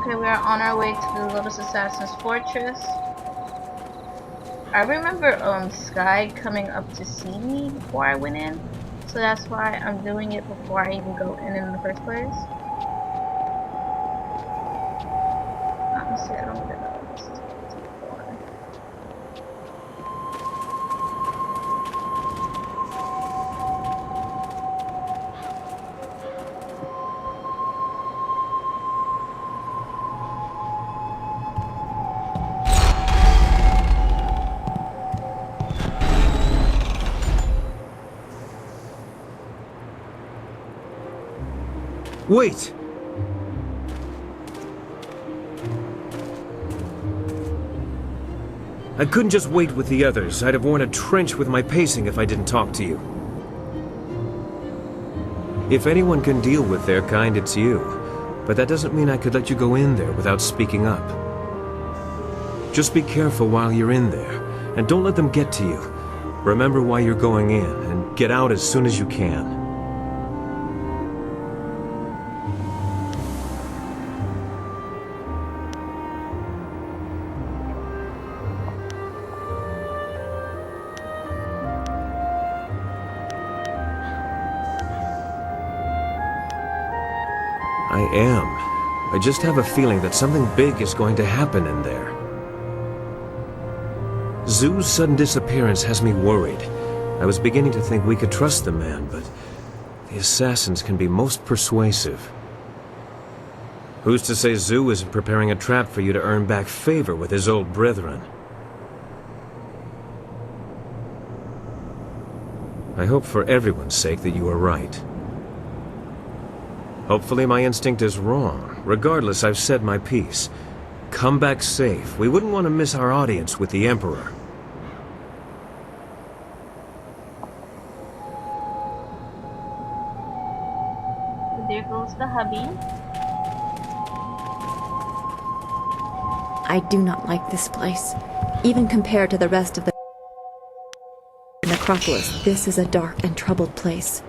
Okay, we are on our way to the Lotus Assassin's Fortress. I remember Sky coming up to see me before I went in, so that's why I'm doing it before I even go in the first place. Honestly, I don't even know. Wait! I couldn't just wait with the others. I'd have worn a trench with my pacing if I didn't talk to you. If anyone can deal with their kind, it's you. But that doesn't mean I could let you go in there without speaking up. Just be careful while you're in there, and don't let them get to you. Remember why you're going in, and get out as soon as you can. I am. I just have a feeling that something big is going to happen in there. Zhu's sudden disappearance has me worried. I was beginning to think we could trust the man, but the assassins can be most persuasive. Who's to say Zhu isn't preparing a trap for you to earn back favor with his old brethren? I hope for everyone's sake that you are right. Hopefully my instinct is wrong. Regardless, I've said my piece. Come back safe. We wouldn't want to miss our audience with the Emperor. There goes the hubby. I do not like this place. Even compared to the rest of the necropolis, this is a dark and troubled place.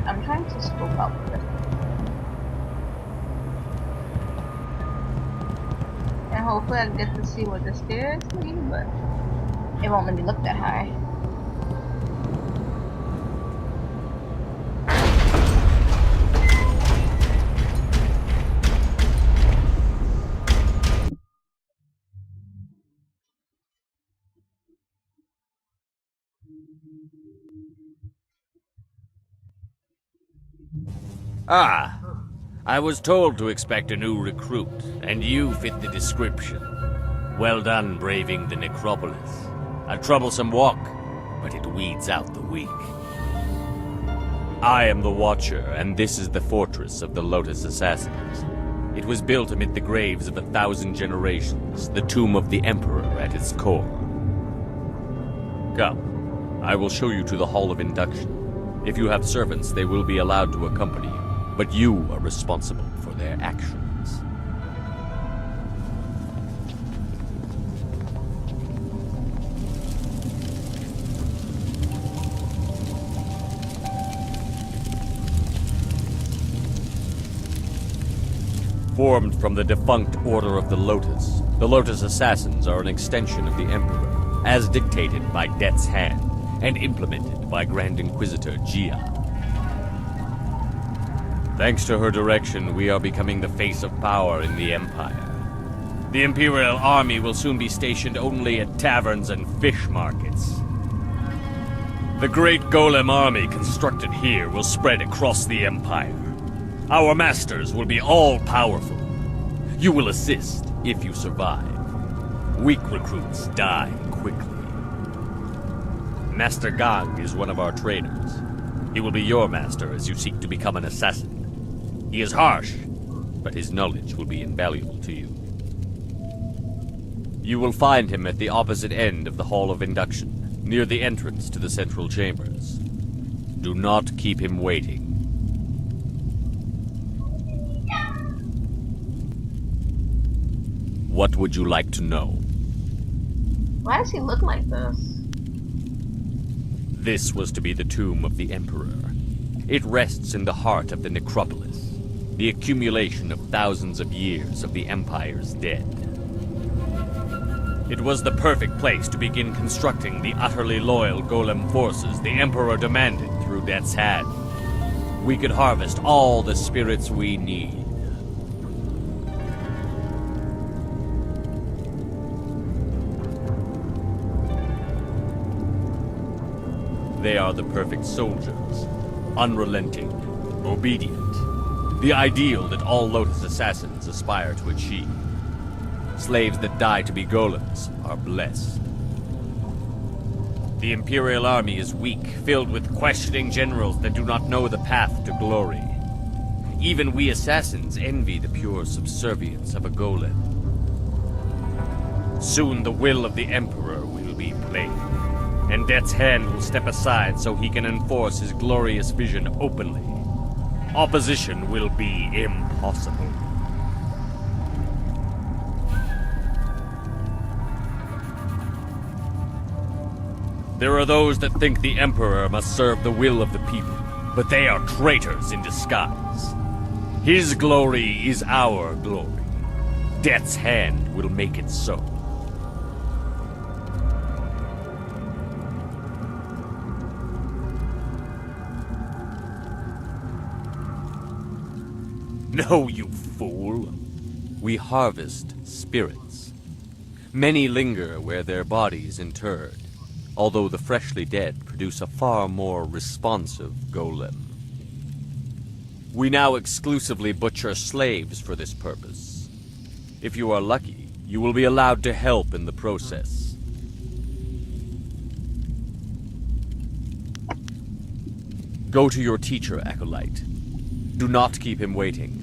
I'm trying to scope out the rest of it. And hopefully I get to see where the stairs lead, but it won't let me look that high. Ah, I was told to expect a new recruit, and you fit the description. Well done braving the necropolis. A troublesome walk, but it weeds out the weak. I am the Watcher, and this is the fortress of the Lotus Assassins. It was built amid the graves of 1,000 generations, the tomb of the Emperor at its core. Come, I will show you to the Hall of Induction. If you have servants, they will be allowed to accompany you. But you are responsible for their actions. Formed from the defunct Order of the Lotus Assassins are an extension of the Emperor, as dictated by Death's Hand, and implemented by Grand Inquisitor Jia. Thanks to her direction, we are becoming the face of power in the Empire. The Imperial Army will soon be stationed only at taverns and fish markets. The great Golem army constructed here will spread across the Empire. Our masters will be all-powerful. You will assist if you survive. Weak recruits die quickly. Master Gang is one of our trainers. He will be your master as you seek to become an assassin. He is harsh, but his knowledge will be invaluable to you. You will find him at the opposite end of the Hall of Induction, near the entrance to the central chambers. Do not keep him waiting. What would you like to know? Why does he look like this? This was to be the tomb of the Emperor. It rests in the heart of the necropolis, the accumulation of thousands of years of the Empire's dead. It was the perfect place to begin constructing the utterly loyal golem forces the Emperor demanded through Death's Hand. We could harvest all the spirits we need. They are the perfect soldiers, unrelenting, obedient, the ideal that all Lotus assassins aspire to achieve. Slaves that die to be golems are blessed. The Imperial Army is weak, filled with questioning generals that do not know the path to glory. Even we assassins envy the pure subservience of a golem. Soon the will of the Emperor will be plain, and Death's Hand will step aside so he can enforce his glorious vision openly. Opposition will be impossible. There are those that think the Emperor must serve the will of the people, but they are traitors in disguise. His glory is our glory. Death's Hand will make it so. No, you fool. We harvest spirits. Many linger where their bodies interred, although the freshly dead produce a far more responsive golem. We now exclusively butcher slaves for this purpose. If you are lucky, you will be allowed to help in the process. Go to your teacher, Acolyte. Do not keep him waiting.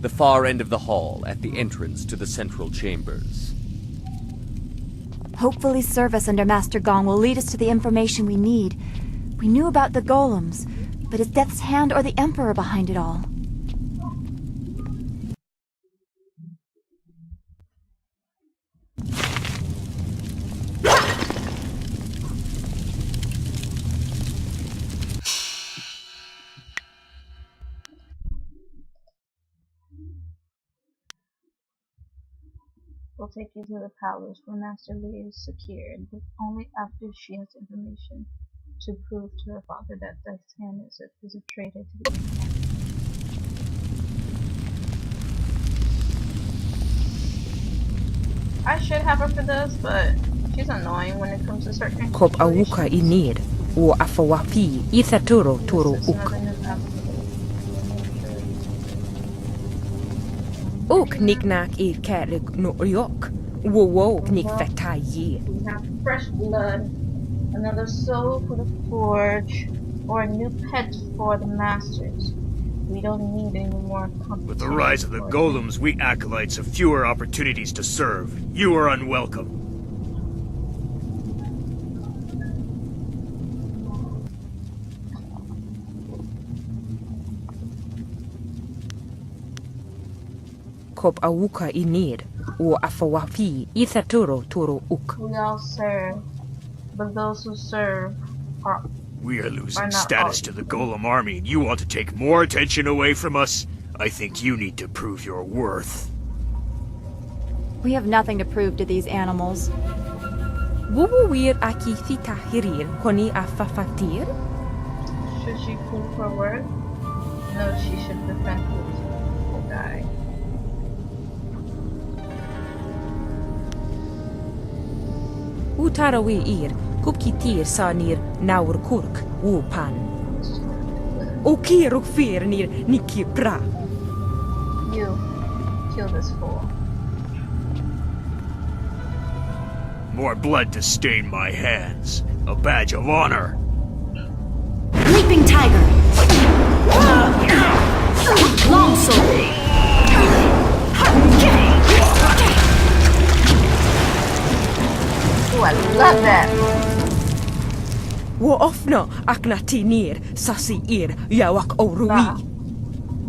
The far end of the hall at the entrance to the central chambers. Hopefully service under Master Gong will lead us to the information we need. We knew about the golems, but is Death's Hand or the Emperor behind it all? We'll take you to the palace where Master Li is secured, but only after she has information to prove to her father that Death's Hand is a traitor to the Empire. I should have her for this, but she's annoying when it comes to certain Kop awuka inir, o afawapi, ithaturo turo uk. Ook niknak ir kerlik no yok. Wo knik fetaye. We have fresh blood, another soul for the forge, or a new pet for the masters. We don't need any more competition. With the rise of the golems, we acolytes have fewer opportunities to serve. You are unwelcome. Kop awuka inir, o afawapi, ithaturo turo uk. We all serve, but those who serve are... We are losing not status all- to the golem army, and you want to take more attention away from us? I think you need to prove your worth. We have nothing to prove to these animals. Wuwir aki thita hirir koni afafatir? Should she prove her worth? No, she should defend who's will die. Utarawi ir, kupkitir sanir naur kurk, wupan. Okiruk fir nir niki pra. You, kill this fool. More blood to stain my hands. A badge of honor. Leaping Tiger. Longsword. Ooh, I love that. Wo off No, aknatinir, sasiir, yawak orui.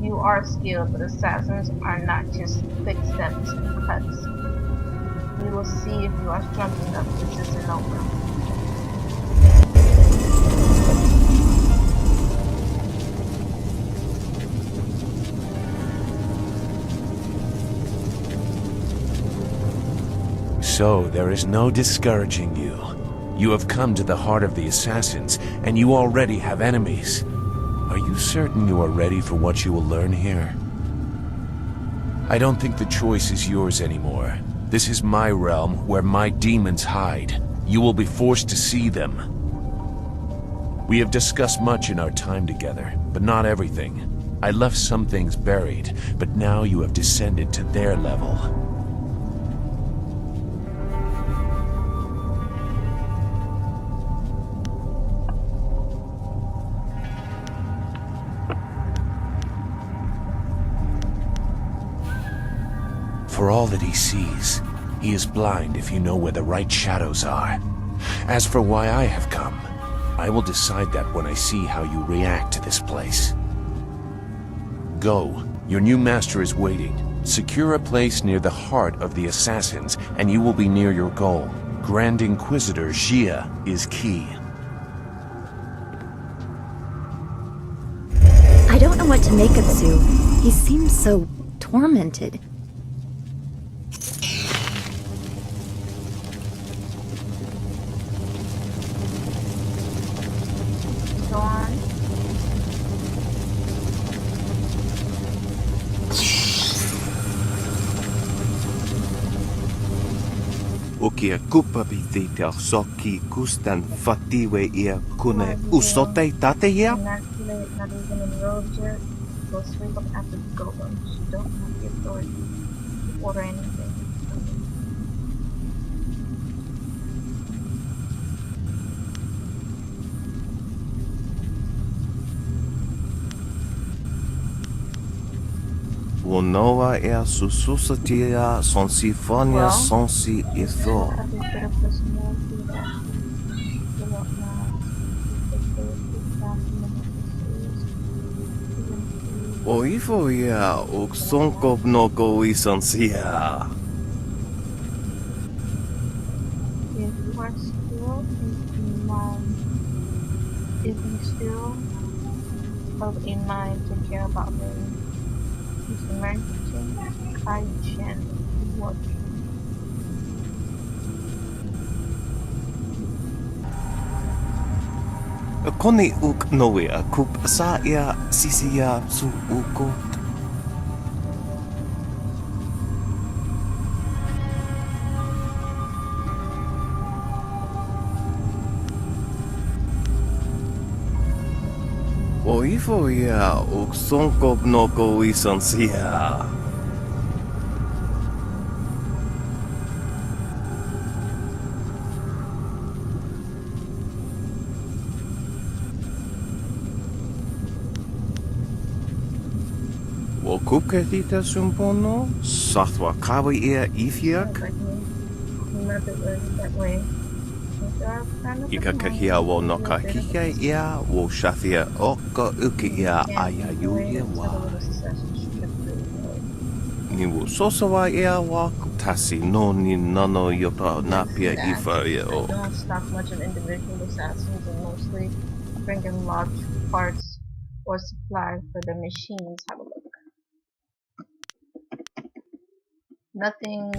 You are skilled, but assassins are not just quick steps and cuts. We will see if you are strong enough. This isn't over. So, there is no discouraging you. You have come to the heart of the assassins, and you already have enemies. Are you certain you are ready for what you will learn here? I don't think the choice is yours anymore. This is my realm, where my demons hide. You will be forced to see them. We have discussed much in our time together, but not everything. I left some things buried, but now you have descended to their level. For all that he sees, he is blind if you know where the right shadows are. As for why I have come, I will decide that when I see how you react to this place. Go. Your new master is waiting. Secure a place near the heart of the assassins, and you will be near your goal. Grand Inquisitor Jia is key. I don't know what to make of Sue. He seems so tormented. Go on. Ukia kupapitita soki kustan fatiwe ia kune usotei tateia? Immaculate, not even enrobed yet. Go sweep up after the golems. You don't have the authority to order anything. Wonoa ea sususatia sonsifonia sonsi itho. O ifo ia uksonkop no go isansia. If you are still if you still of a mind to care about me, he's emerging Kai-Chen. What? Koni uk noea kup sa ia sisia su ukot. O ifo ia uk sonkop no go isansia. O kupketita sumpono, sathwa kawi ia ifiak. Ika kahia wo no ka kika ia wo shathia oka uki ia aya yulia wa. Ni wo sosawa ia wa kutasi no ni nano yota napia ifa ia o. I don't stock much of individual assassins and mostly bring in large parts or supply for the machines. Have a look. Nothing.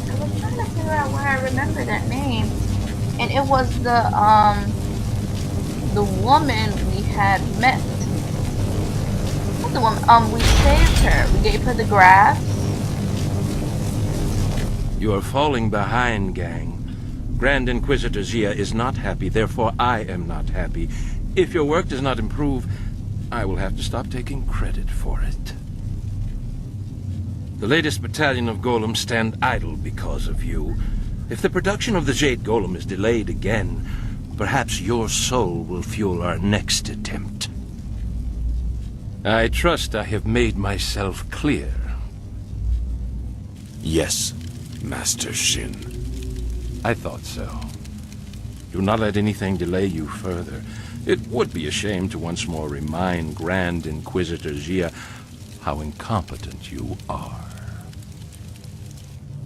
I was trying to figure out why I remember that name, and it was the woman we had met. Not the woman. We saved her. We gave her the grass. You are falling behind, gang. Grand Inquisitor Jia is not happy, therefore I am not happy. If your work does not improve, I will have to stop taking credit for it. The latest battalion of golems stand idle because of you. If the production of the Jade golem is delayed again, perhaps your soul will fuel our next attempt. I trust I have made myself clear. Yes, Master Shin. I thought so. Do not let anything delay you further. It would be a shame to once more remind Grand Inquisitor Jia how incompetent you are.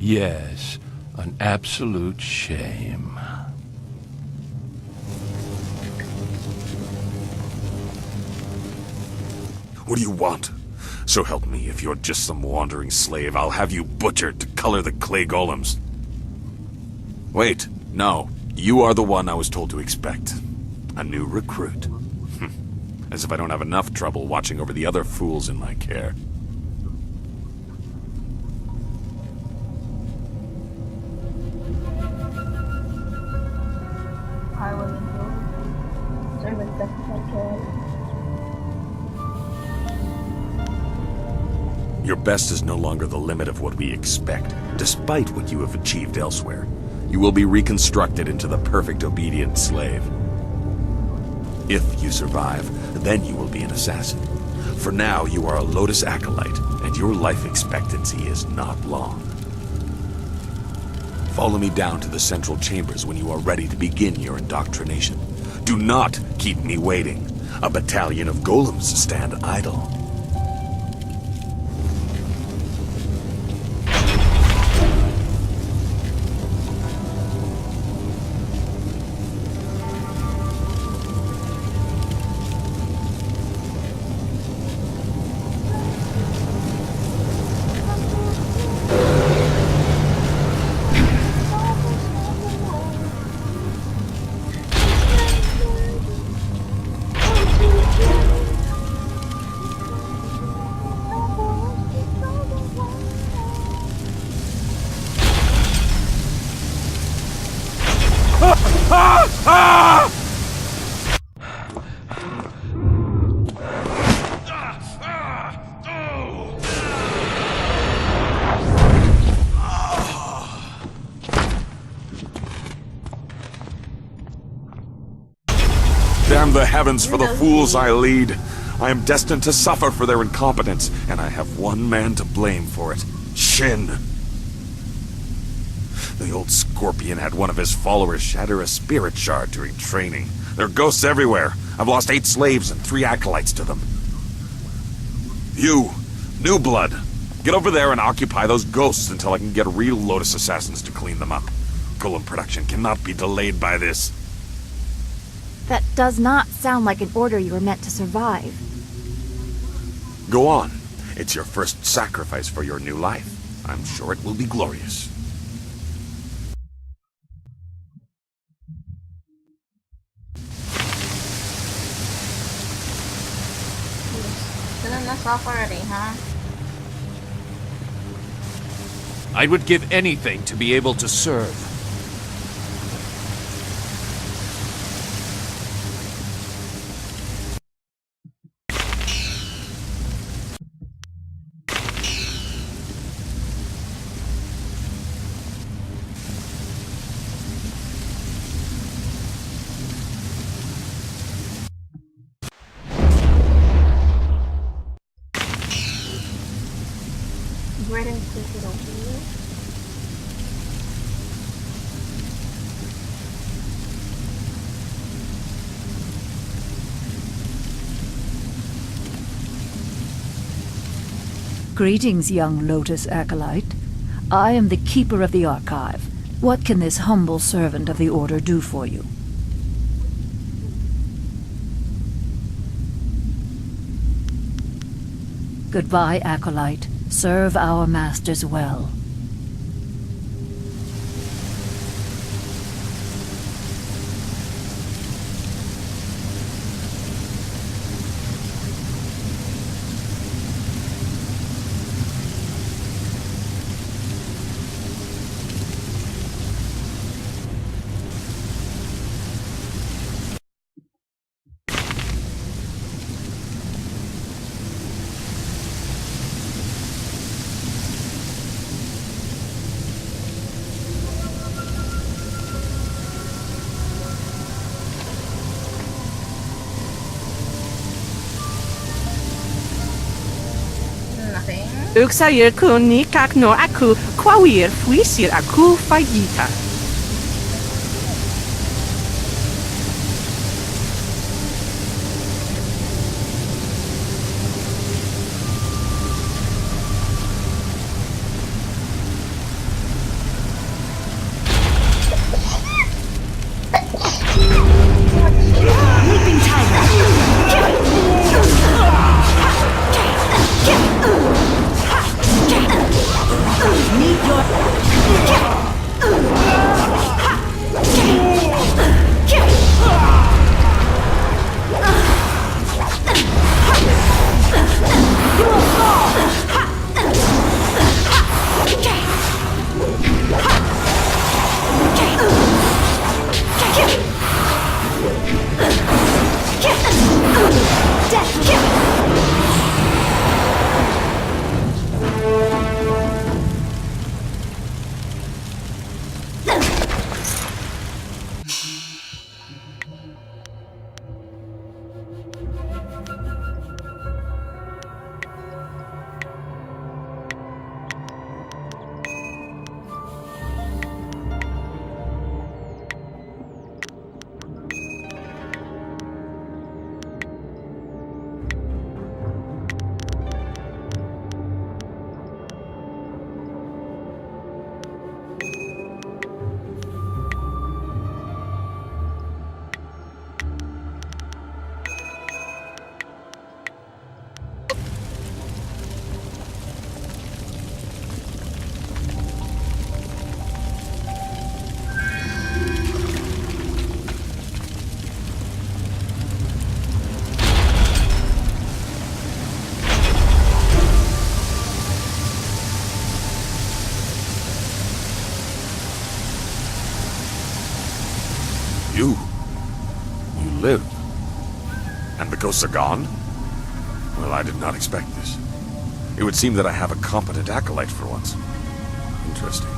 Yes, an absolute shame. What do you want? So help me, if you're just some wandering slave, I'll have you butchered to color the clay golems. Wait, no. You are the one I was told to expect. A new recruit. As if I don't have enough trouble watching over the other fools in my care. I wasn't told. Servant secretary. Your best is no longer the limit of what we expect, despite what you have achieved elsewhere. You will be reconstructed into the perfect obedient slave. If you survive, then you will be an assassin. For now, you are a Lotus Acolyte, and your life expectancy is not long. Follow me down to the central chambers when you are ready to begin your indoctrination. Do not keep me waiting. A battalion of golems stand idle. Damn the heavens for the fools I lead. I am destined to suffer for their incompetence, and I have one man to blame for it. Shin. The old Scorpion had one of his followers shatter a spirit shard during training. There are ghosts everywhere. I've lost 8 slaves and 3 acolytes to them. You, New Blood, get over there and occupy those ghosts until I can get real Lotus assassins to clean them up. Golem production cannot be delayed by this. That does not sound like an order you were meant to survive. Go on. It's your first sacrifice for your new life. I'm sure it will be glorious. Filling us off already, huh? I would give anything to be able to serve. Go ahead and click it over here. Greetings, young Lotus Acolyte. I am the Keeper of the Archive. What can this humble servant of the Order do for you? Goodbye, Acolyte. Serve our masters well. Uksair kun ni kak no aku kwawir fuisir aku fayita. live. And the ghosts are gone? Well, I did not expect this. It would seem that I have a competent acolyte for once. Interesting.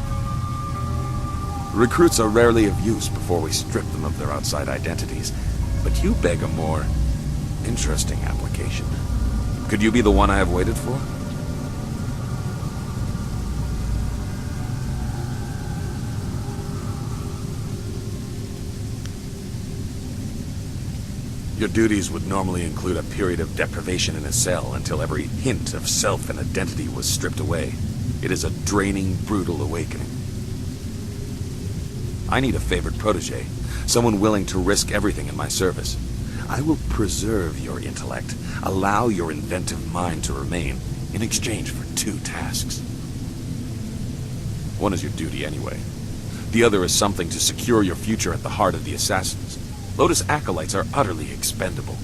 Recruits are rarely of use before we strip them of their outside identities, but you beg a more interesting application. Could you be the one I have waited for? Your duties would normally include a period of deprivation in a cell until every hint of self and identity was stripped away. It is a draining, brutal awakening. I need a favored protege, someone willing to risk everything in my service. I will preserve your intellect, allow your inventive mind to remain, in exchange for 2 tasks. One is your duty anyway. The other is something to secure your future at the heart of the Assassins. Lotus acolytes are utterly expendable.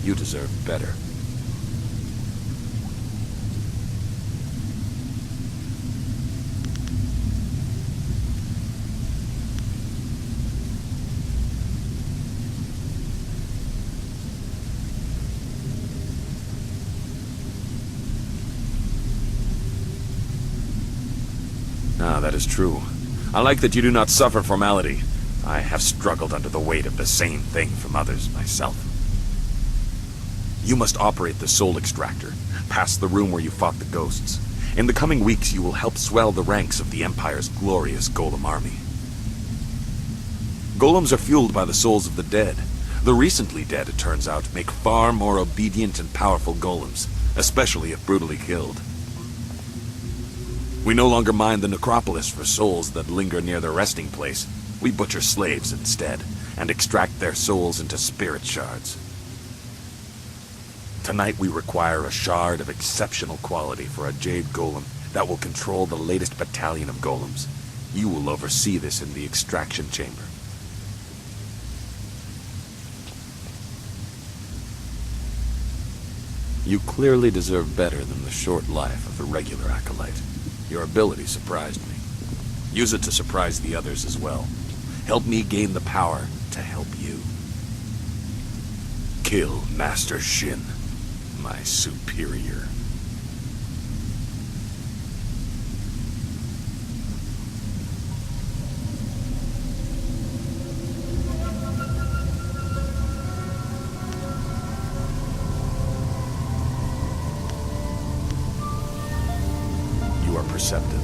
You deserve better. Ah, that is true. I like that you do not suffer formality. I have struggled under the weight of the same thing from others myself. You must operate the soul extractor, past the room where you fought the ghosts. In the coming weeks, you will help swell the ranks of the Empire's glorious golem army. Golems are fueled by the souls of the dead. The recently dead, it turns out, make far more obedient and powerful golems, especially if brutally killed. We no longer mind the necropolis for souls that linger near their resting place. We butcher slaves instead, and extract their souls into spirit shards. Tonight we require a shard of exceptional quality for a Jade golem that will control the latest battalion of golems. You will oversee this in the extraction chamber. You clearly deserve better than the short life of the regular acolyte. Your ability surprised me. Use it to surprise the others as well. Help me gain the power to help you. Kill Master Shin, my superior. You are perceptive.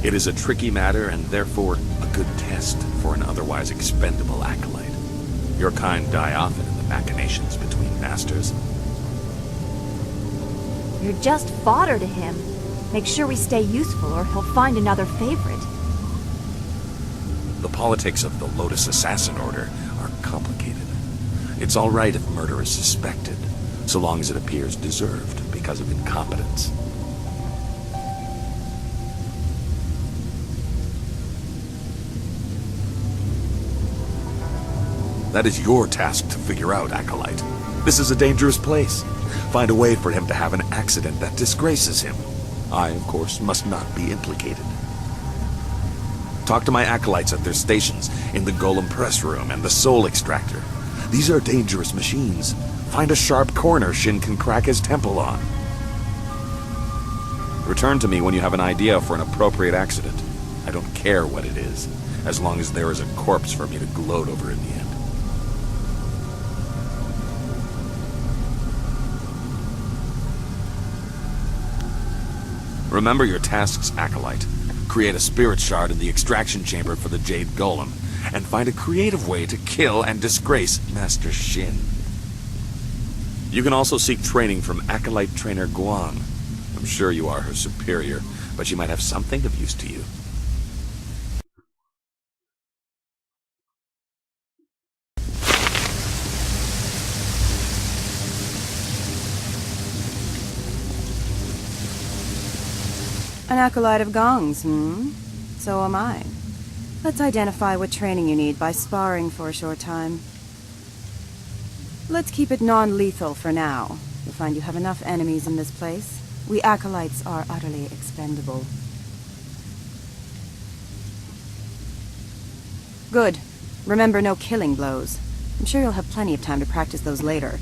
It is a tricky matter and therefore a good test for an otherwise expendable acolyte. Your kind die often in the machinations between masters. You're just fodder to him. Make sure we stay useful or he'll find another favorite. The politics of the Lotus Assassin Order are complicated. It's all right if murder is suspected, so long as it appears deserved because of incompetence. That is your task to figure out, Acolyte. This is a dangerous place. Find a way for him to have an accident that disgraces him. I, of course, must not be implicated. Talk to my acolytes at their stations in the Golem Press Room and the Soul Extractor. These are dangerous machines. Find a sharp corner Shin can crack his temple on. Return to me when you have an idea for an appropriate accident. I don't care what it is, as long as there is a corpse for me to gloat over in the end. Remember your tasks, Acolyte. Create a spirit shard in the extraction chamber for the Jade Golem, and find a creative way to kill and disgrace Master Shin. You can also seek training from Acolyte Trainer Guan. I'm sure you are her superior, but she might have something of use to you. An acolyte of Gong's, So am I. Let's identify what training you need by sparring for a short time. Let's keep it non-lethal for now. You'll find you have enough enemies in this place. We acolytes are utterly expendable. Good. Remember, no killing blows. I'm sure you'll have plenty of time to practice those later.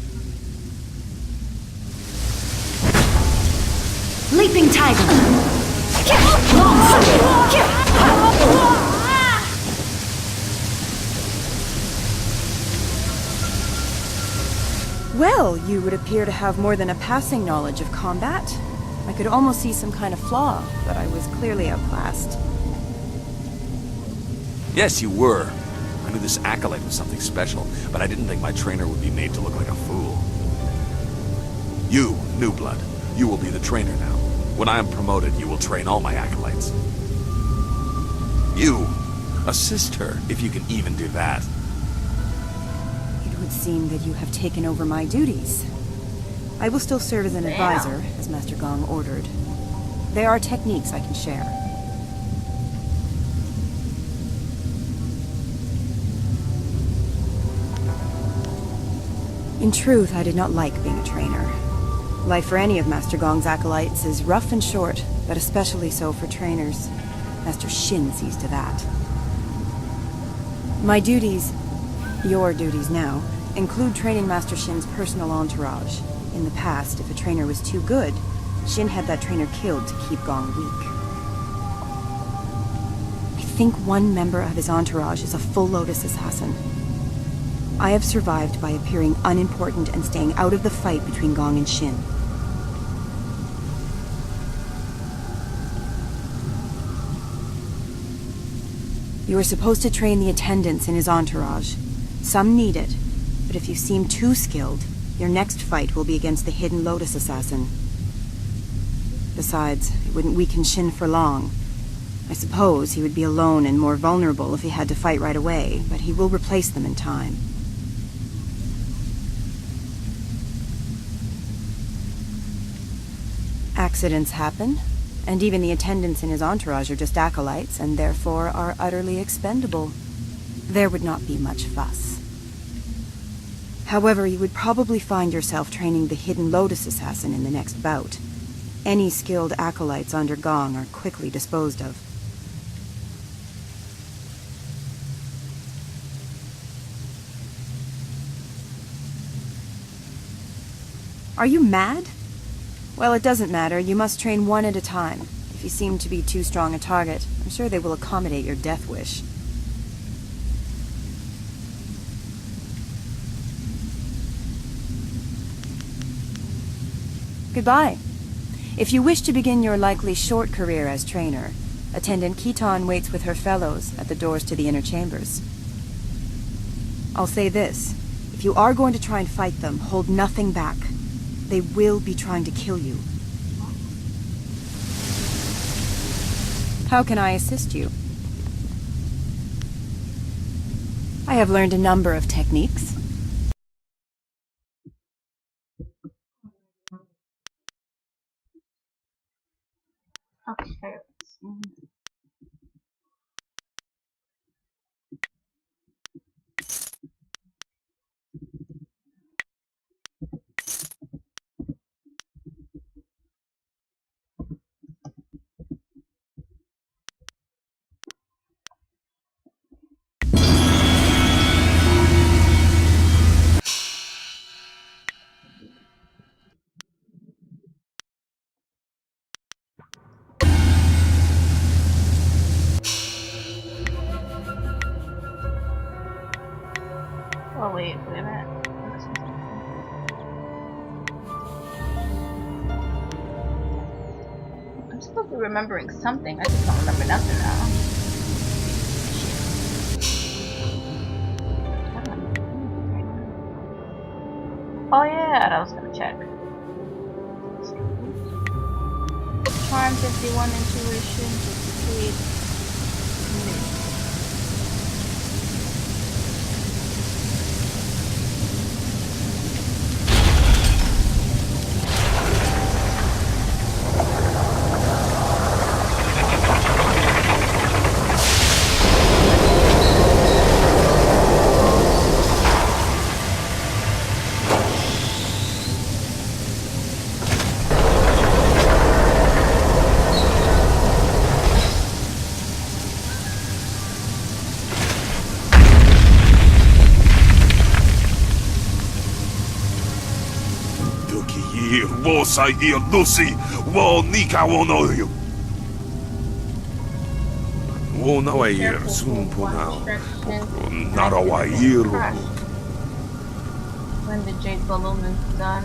Leaping Tiger. Long sword. Well, you would appear to have more than a passing knowledge of combat. I could almost see some kind of flaw, but I was clearly outclassed. Yes, you were. I knew this acolyte was something special, but I didn't think my trainer would be made to look like a fool. You, new blood, you will be the trainer now. When I am promoted, you will train all my acolytes. You, assist her, if you can even do that. It would seem that you have taken over my duties. I will still serve as an advisor, as Master Gong ordered. There are techniques I can share. In truth, I did not like being a trainer. Life for any of Master Gong's acolytes is rough and short, but especially so for trainers. Master Shin sees to that. My duties, your duties now, include training Master Shin's personal entourage. In the past, if a trainer was too good, Shin had that trainer killed to keep Gong weak. I think one member of his entourage is a full Lotus assassin. I have survived by appearing unimportant and staying out of the fight between Gong and Shin. You are supposed to train the attendants in his entourage. Some need it, but if you seem too skilled, your next fight will be against the hidden Lotus assassin. Besides, it wouldn't weaken Shin for long. I suppose he would be alone and more vulnerable if he had to fight right away, but he will replace them in time. Accidents happen, and even the attendants in his entourage are just acolytes, and therefore are utterly expendable. There would not be much fuss. However, you would probably find yourself training the hidden Lotus assassin in the next bout. Any skilled acolytes under Gong are quickly disposed of. Are you mad? Well, it doesn't matter. You must train one at a time. If you seem to be too strong a target, I'm sure they will accommodate your death wish. Goodbye. If you wish to begin your likely short career as trainer, Attendant Keaton waits with her fellows at the doors to the inner chambers. I'll say this. If you are going to try and fight them, hold nothing back. They will be trying to kill you. How can I assist you? I have learned a number of techniques. Okay. Oh wait a minute. I'm supposed to be remembering something. I just don't remember nothing now. Oh yeah, I was gonna check. Charm 51, intuition 58. here, wo sai here, Lucy, wo nika wo no you. Wo na wa here, soon punao. Nara wa here. When the Jade Golem is done,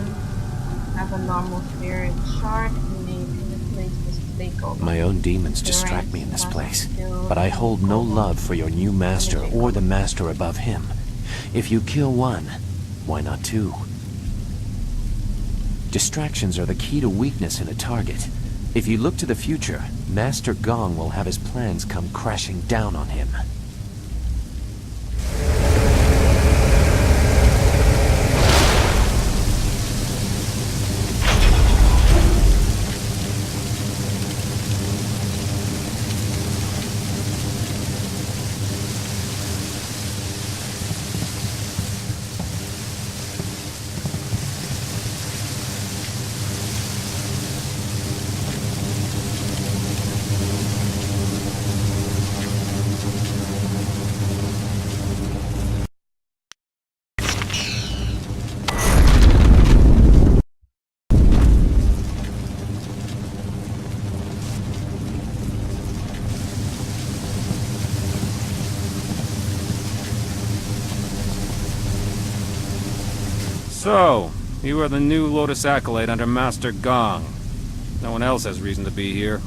have a normal spirit shard and they replace the Stake Golem. My own demons distract me in this place, but I hold no love for your new master or the master above him. If you kill one, why not two? Distractions are the key to weakness in a target. If you look to the future, Master Gong will have his plans come crashing down on him. So, you are the new Lotus Acolyte under Master Gong. No one else has reason to be here.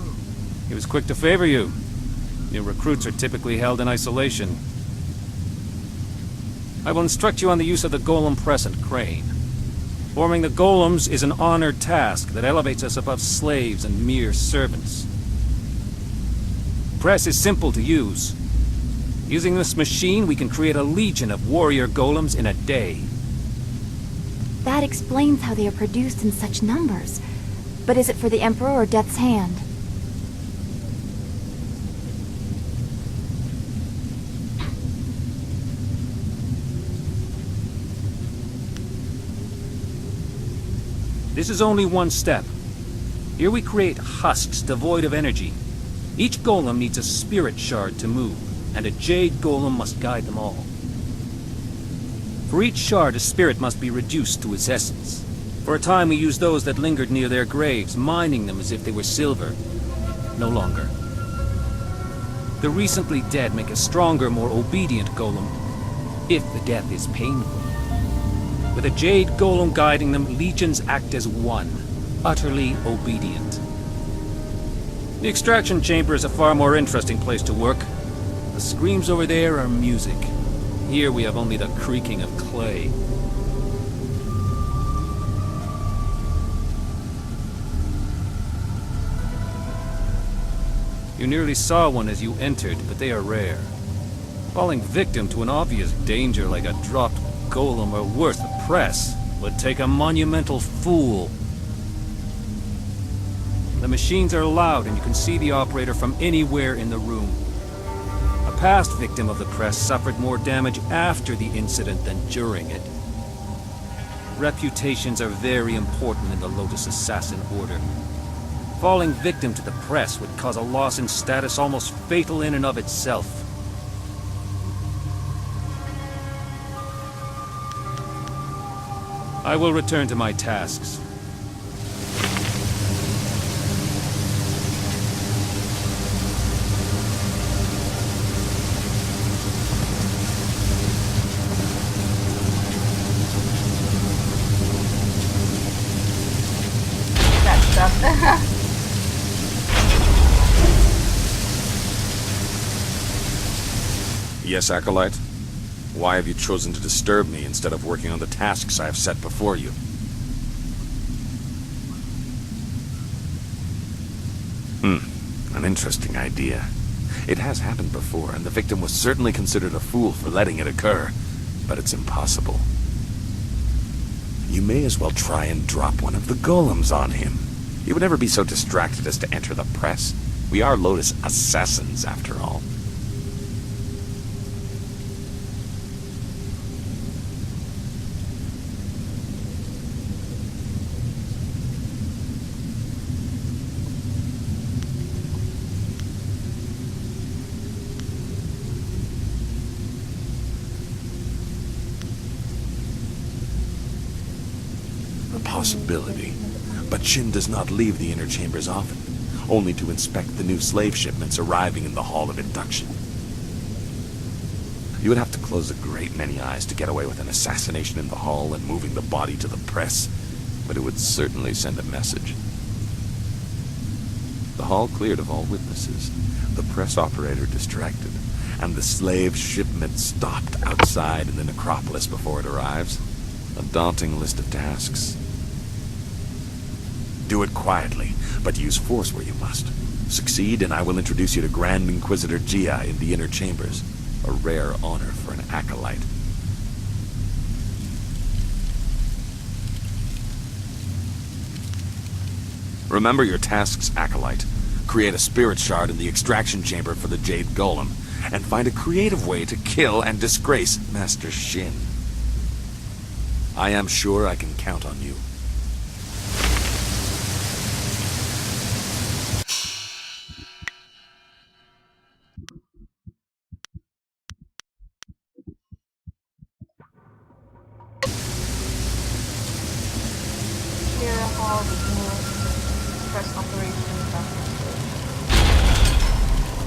He was quick to favor you. New recruits are typically held in isolation. I will instruct you on the use of the Golem Press and Crane. Forming the Golems is an honored task that elevates us above slaves and mere servants. Press is simple to use. Using this machine, we can create a legion of warrior Golems in a day. That explains how they are produced in such numbers. But is it for the Emperor or Death's Hand? This is only one step. Here we create husks devoid of energy. Each golem needs a spirit shard to move, and a Jade Golem must guide them all. For each shard, a spirit must be reduced to its essence. For a time we used those that lingered near their graves, mining them as if they were silver. No longer. The recently dead make a stronger, more obedient golem, if the death is painful. With a Jade Golem guiding them, legions act as one, utterly obedient. The extraction chamber is a far more interesting place to work. The screams over there are music. Here we have only the creaking of clay. You nearly saw one as you entered, but they are rare. Falling victim to an obvious danger like a dropped golem or worse, the press, would take a monumental fool. The machines are loud and you can see the operator from anywhere in the room. A past victim of the press suffered more damage after the incident than during it. Reputations are very important in the Lotus Assassin Order. Falling victim to the press would cause a loss in status almost fatal in and of itself. I will return to my tasks. Yes, Acolyte? Why have you chosen to disturb me instead of working on the tasks I have set before you? An interesting idea. It has happened before, and the victim was certainly considered a fool for letting it occur, but it's impossible. You may as well try and drop one of the golems on him. He would never be so distracted as to enter the press. We are Lotus Assassins, after all. A possibility. But Shin does not leave the inner chambers often, only to inspect the new slave shipments arriving in the Hall of Induction. You would have to close a great many eyes to get away with an assassination in the hall and moving the body to the press, but it would certainly send a message. The hall cleared of all witnesses, the press operator distracted, and the slave shipment stopped outside in the necropolis before it arrives. A daunting list of tasks. Do it quietly, but use force where you must. Succeed, and I will introduce you to Grand Inquisitor Gia in the inner chambers. A rare honor for an acolyte. Remember your tasks, acolyte. Create a spirit shard in the extraction chamber for the Jade Golem, and find a creative way to kill and disgrace Master Shin. I am sure I can count on you. Clear all the new press operations officers.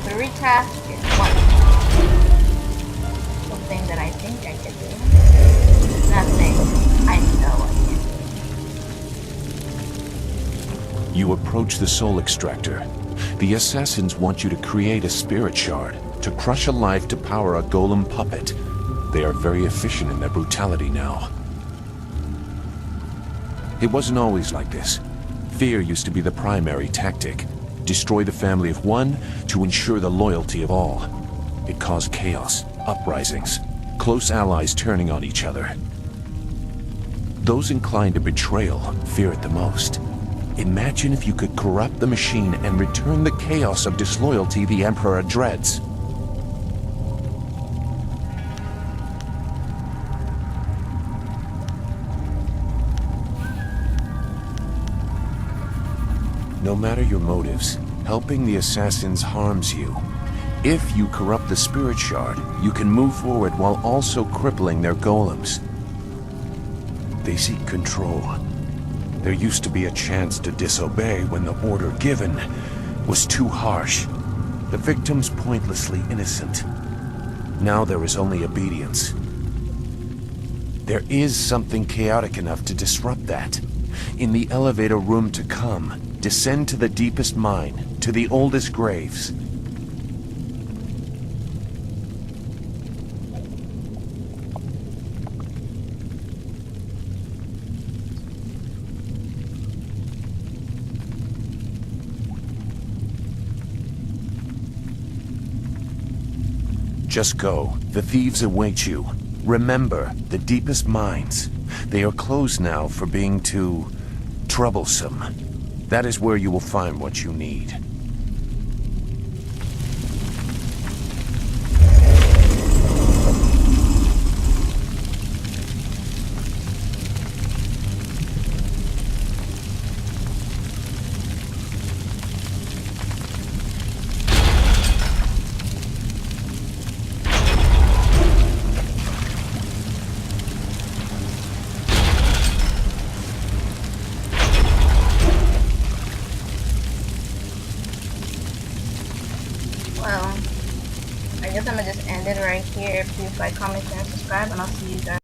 The retask is one. Something that I think I can do. Nothing I know I can do. You approach the soul extractor. The assassins want you to create a spirit shard, to crush a life to power a golem puppet. They are very efficient in their brutality now. It wasn't always like this. Fear used to be the primary tactic. Destroy the family of one to ensure the loyalty of all. It caused chaos, uprisings, close allies turning on each other. Those inclined to betrayal fear it the most. Imagine if you could corrupt the machine and return the chaos of disloyalty the Emperor dreads. No matter your motives, helping the assassins harms you. If you corrupt the spirit shard, you can move forward while also crippling their golems. They seek control. There used to be a chance to disobey when the order given was too harsh. The victims pointlessly innocent. Now there is only obedience. There is something chaotic enough to disrupt that. In the elevator room to come, descend to the deepest mine, to the oldest graves. Just go. The thieves await you. Remember, the deepest mines. They are closed now for being too troublesome. That is where you will find what you need. Well, I guess I'm gonna just end it right here. Please like, comment, share, and subscribe, and I'll see